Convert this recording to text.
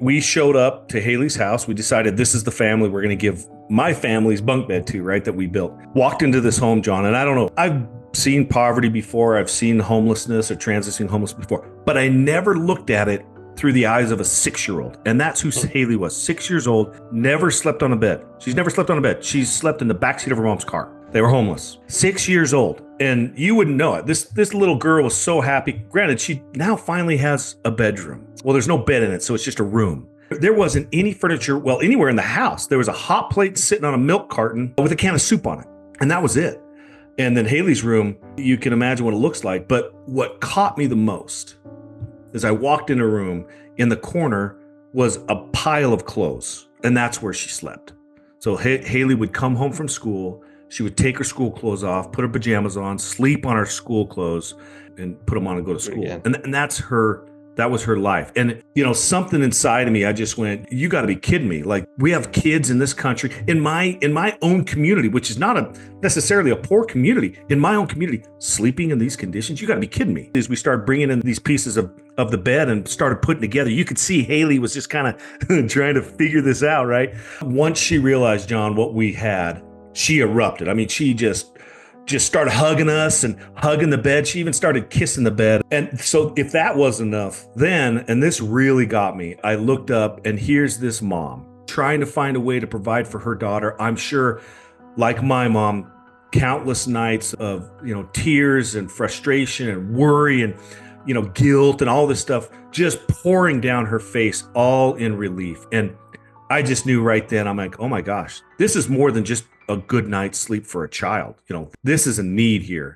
we showed up to Haley's house. We decided this is the family we're going to give my family's bunk bed to, right, that we built. Walked into this home, John, and I don't know, I've seen poverty before. I've seen homelessness or transitioning homeless before, but I never looked at it through the eyes of a 6-year-old. And that's who Haley was. 6 years old, never slept on a bed. She's never slept on a bed. She's slept in the backseat of her mom's car. They were homeless. 6 years old. And you wouldn't know it. This little girl was so happy. Granted, she now finally has a bedroom. Well, there's no bed in it, so it's just a room. There wasn't any furniture, well, anywhere in the house. There was a hot plate sitting on a milk carton with a can of soup on it. And that was it. And then Haley's room, you can imagine what it looks like. But what caught me the most is I walked in a room, in the corner was a pile of clothes, and that's where she slept. So Haley would come home from school, she would take her school clothes off, put her pajamas on, sleep on her school clothes, and put them on and go to school. And that was her life. And, something inside of me, I just went, you got to be kidding me. Like, we have kids in this country, in my own community, which is not necessarily a poor community, in my own community, sleeping in these conditions. You got to be kidding me. As we started bringing in these pieces of the bed and started putting together, you could see Haley was just kind of trying to figure this out, right? Once she realized, John, what we had, she erupted. I mean, she just started hugging us and hugging the bed. She even started kissing the bed. And so if that was enough, then, and this really got me, I looked up and here's this mom trying to find a way to provide for her daughter. I'm sure, like my mom, countless nights of, tears and frustration and worry and, guilt and all this stuff just pouring down her face, all in relief. And I just knew right then, I'm like, oh my gosh, this is more than just a good night's sleep for a child. This is a need here.